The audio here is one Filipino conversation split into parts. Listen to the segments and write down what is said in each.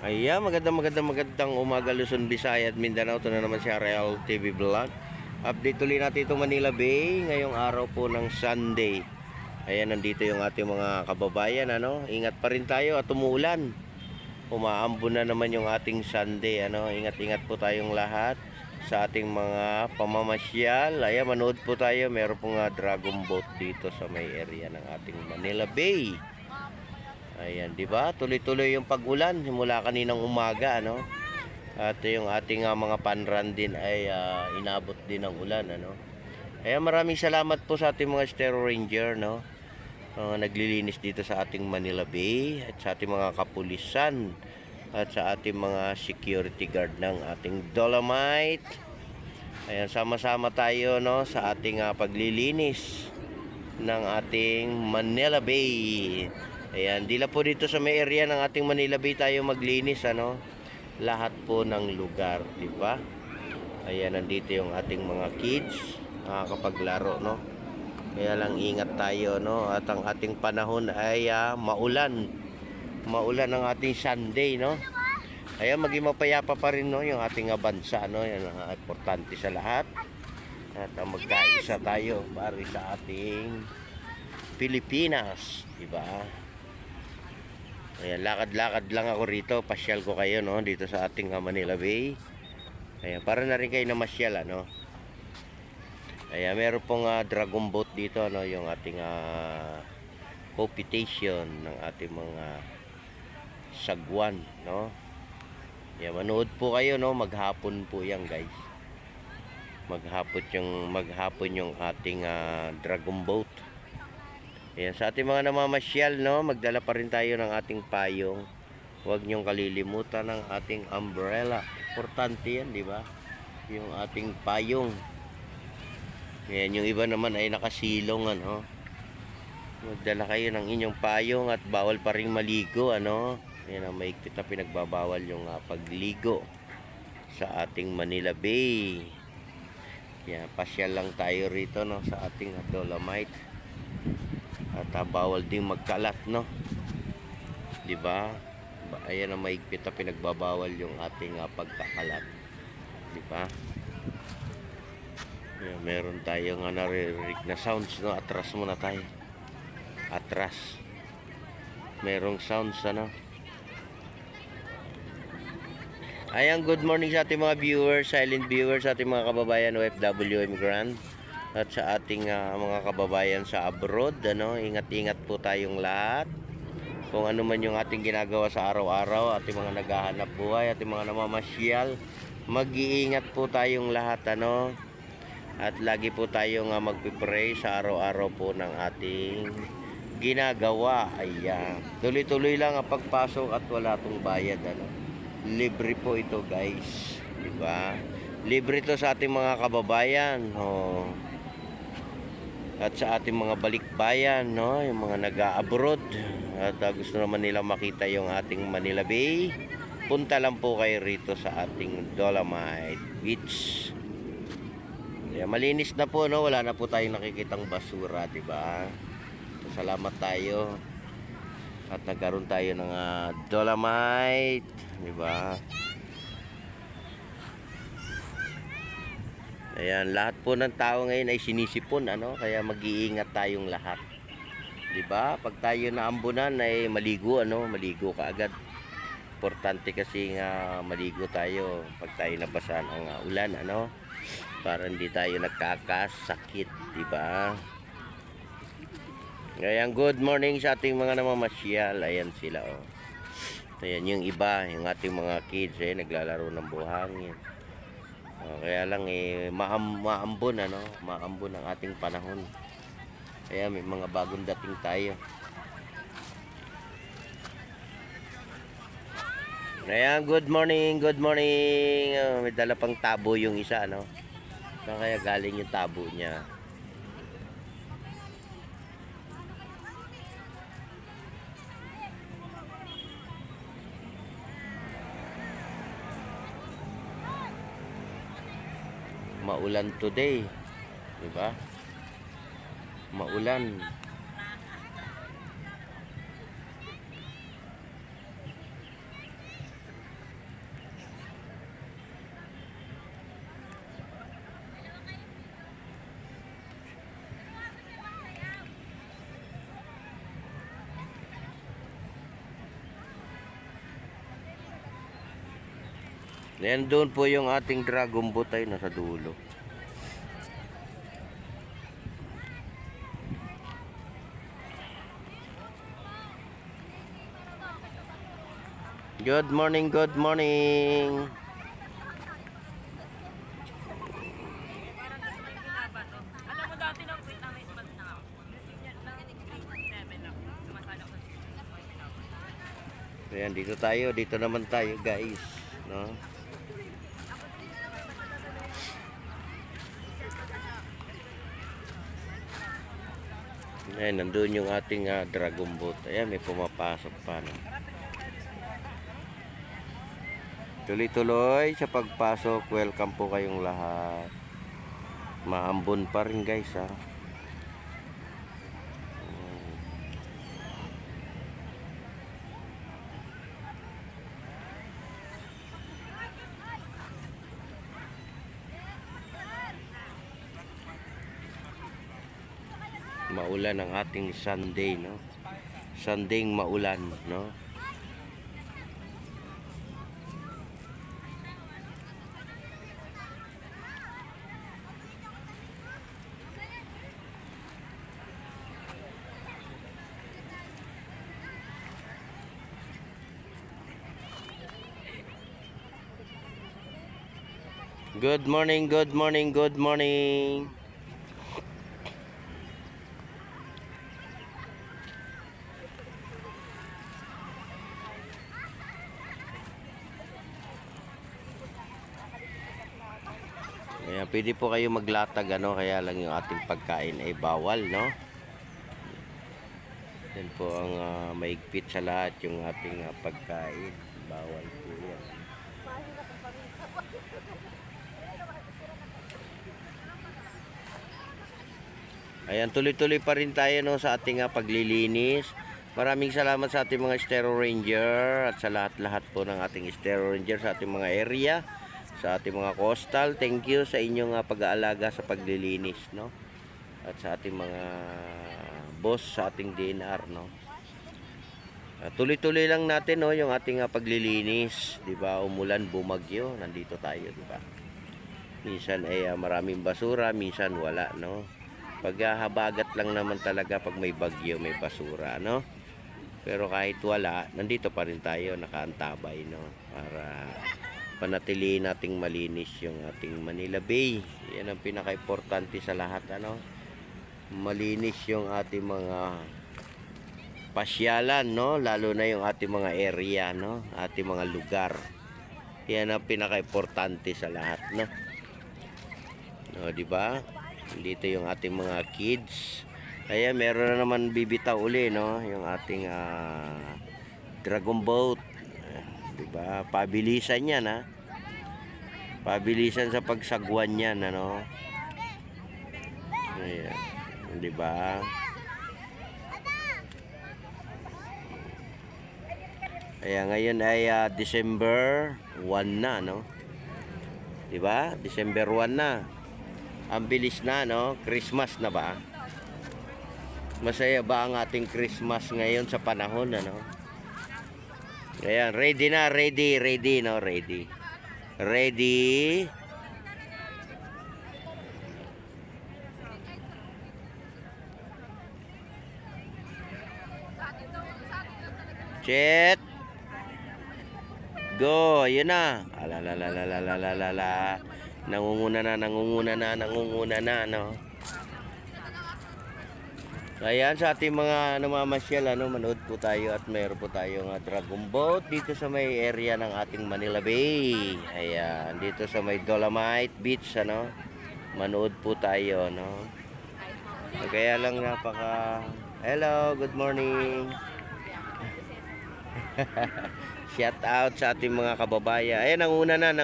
Ayan, magandang umaga Luzon, Visayas at Mindanao. Ito na naman si Real TV Vlog. Update ulit natin itong Manila Bay ngayong araw po ng Sunday. Ayan, nandito yung ating mga kababayan, Ingat pa rin tayo at umuulan. Umaambon na naman yung ating Sunday, Ingat-ingat po tayong lahat sa ating mga pamamasyal. Ayan, manood po tayo. Meron pong dragon boat dito sa may area ng ating Manila Bay. Ayan, 'di ba? Tuloy-tuloy yung pag-ulan simula kaninang umaga, At yung ating mga panran din ay inabot din ng ulan, Kaya maraming salamat po sa ating mga Stero Ranger, naglilinis dito sa ating Manila Bay at sa ating mga kapulisan at sa ating mga security guard ng ating Dolomite. Ayan, sama-sama tayo, sa ating paglilinis ng ating Manila Bay. Ayan, dila po dito sa may area ng ating Manila Bay tayo maglinis, lahat po ng lugar, di ba? Ayan, nandito yung ating mga kids, nakakapaglaro, Kaya lang ingat tayo, At ang ating panahon ay maulan. Maulan ang ating Sunday, Ayan, maging mapayapa pa rin, yung ating bansa, Yan ang importante sa lahat. At magkaisa tayo para sa ating Pilipinas, di ba? Ayan, lakad-lakad lang ako rito. Pasyal ko kayo, dito sa ating Manila Bay. Ayan, para na rin kayo na masyal, Ayan, meron pong dragon boat dito, yung ating computation ng ating mga sagwan, Ayan, manood po kayo, maghapon po yan, guys. Maghapon yung ating dragon boat. Ayan, sa ating mga namamasyal, magdala pa rin tayo ng ating payong. Huwag niyong kalilimutan ng ating umbrella. Importante yan, di ba? Yung ating payong. Ayan, yung iba naman ay nakasilong, Magdala kayo ng inyong payong at bawal pa rin maligo, Ayan, ang maigpit na pinagbabawal yung pagligo sa ating Manila Bay. Ayan, pasyal lang tayo rito, sa ating Dolomite. At bawal din magkalat, 'di ba? Ayan ang maigpit na pinagbabawal yung ating pagkakalat, 'di ba? Ayan, meron tayong naririnig na sounds, Atras muna tayo. Atras. Merong sounds, Ayan, good morning sa ating mga viewers, silent viewers, sa ating mga kababayan OFW immigrant. At sa ating mga kababayan sa abroad, ingat-ingat po tayong lahat. Kung ano man yung ating ginagawa sa araw-araw, ating mga naghahanap buhay, ating mga namamasyal, mag-iingat po tayong lahat, At lagi po tayong magpipray sa araw-araw po ng ating ginagawa. Ayan. Tuloy-tuloy lang ang pagpasok at wala tong bayad, Libre po ito, guys. Diba? Libre ito sa ating mga kababayan, At sa ating mga balikbayan, yung mga nag-abroad at gusto naman nila makita yung ating Manila Bay, punta lang po kayo rito sa ating Dolomite Beach. Kaya malinis na po, wala na po tayong nakikitang basura, di ba? So, salamat tayo at nagkaroon tayo ng Dolomite, di ba? Ayan, lahat po ng tao ngayon ay sinisipon, Kaya mag-iingat tayong lahat. 'Di ba? Pag tayo naambunan ay maligo, Maligo kaagad. Importante kasi nga maligo tayo pag tayo nabasa ng ulan, Para hindi tayo nagkakasakit, 'di ba? Ngayon, good morning sa ating mga namamasyal. Ayan sila, Ayan yung iba, yung ating mga kids naglalaro ng buhangin. Kaya lang maambon, maambon ang ating panahon. Kaya may mga bagong dating tayo. Ayan, good morning, good morning. May dala pang tabo yung isa, Kaya galing yung tabo niya. Maulan today, 'di ba? Maulan. Ayan, doon po yung ating dragon boat ay nasa dulo. Good morning, good morning. Alam mo dati nang wait na may month na ako. Ganyan lang, 7 lang. Sumasala ko sa Ayan, dito naman tayo guys, no? Ayan, nandun yung ating dragon boat. Ayan, may pumapasok pa, no? Tuloy-tuloy sa pagpasok. Welcome po kayong lahat. Maambon pa rin guys, ha. Maulan ang ating Sunday, no? Sunday maulan, no? Good morning, good morning, good morning. Ayan, pwede po kayo maglatag, ano, kaya lang yung ating pagkain ay bawal, no? Yan po ang maigpit sa lahat yung ating pagkain. Bawal po yan. Ayan, tuloy-tuloy pa rin tayo, no, sa ating paglilinis. Maraming salamat sa ating mga Estero Ranger at sa lahat-lahat po ng ating Estero Ranger sa ating mga area, sa ating mga coastal. Thank you sa inyong pag-aalaga sa paglilinis, no? At sa ating mga boss sa ating DNR, no? Tuloy-tuloy lang natin, no, yung ating paglilinis, 'di ba? Umulan, bumagyo, nandito tayo, 'di ba? Minsan ay maraming basura, minsan wala, no? Paghahabagat lang naman talaga pag may bagyo, may basura, no? Pero kahit wala, nandito pa rin tayo, nakaantabay, no? Para panatilihin nating malinis yung ating Manila Bay. Yan ang pinaka-importante sa lahat, ano? Malinis yung ating mga pasyalan, no? Lalo na yung ating mga area, no? Ating mga lugar. Yan ang pinaka-importante sa lahat, no? No, di ba? Dito yung ating mga kids. Ayan, meron na naman bibitaw uli, no? Yung ating dragon boat. Diba? Pabilisan yan, ha? Pabilisan sa pagsagwan yan, ano? Ayan. Diba? Ayan, ngayon ay December 1 na, no? Diba? December 1 na. Ang bilis na, no? Christmas na ba? Masaya ba ang ating Christmas ngayon sa panahon, ano? Ayan, ready na, ready, no? Ready. Ready. Chet. Go, yun na. Alalalalalalalala. Nangunguna na, no? Ayan, sa ating mga namamasyal, ano, manood po tayo at mayroon po tayong dragon boat dito sa may area ng ating Manila Bay. Ayan, dito sa may Dolomite Beach, ano. Manood po tayo, no? Kaya lang hello, good morning. Shout out sa ating mga kababayan. Ayan, nanguna na,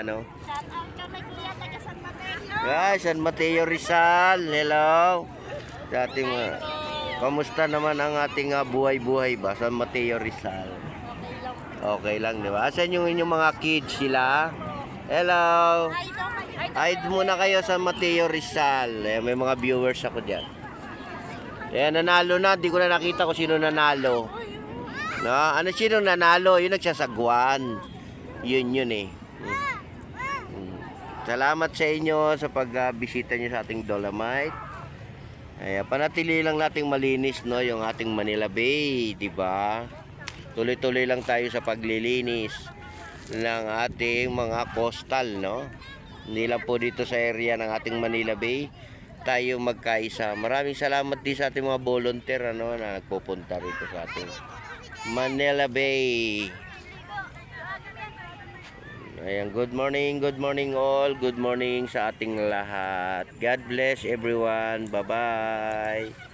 no? Shout out kami kuya taga San Mateo. San Mateo Rizal. Hello. Sa ating kamusta naman ang ating buhay-buhay ba? San Mateo Rizal. Okay lang, di ba? Asan yung inyong mga kids sila? Hello. Ay muna kayo sa Mateo Rizal. May mga viewers ako diyan. Ayan, nanalo na. Hindi ko na nakita kung sino nanalo. No, ano sino nanalo? Yung nagsasagwan. Yun eh. Salamat sa inyo sa pagbisita nyo sa ating Dolomite. Ayan, panatili lang nating malinis, no, yung ating Manila Bay, di ba? Tuloy-tuloy lang tayo sa paglilinis ng ating mga coastal, no? Hindi lang po dito sa area ng ating Manila Bay tayo magkaisa. Maraming salamat din sa ating mga volunteer, ano, na nagpupunta rito sa ating Manila Bay. Ayan, good morning all. Good morning sa ating lahat. God bless everyone. Bye-bye.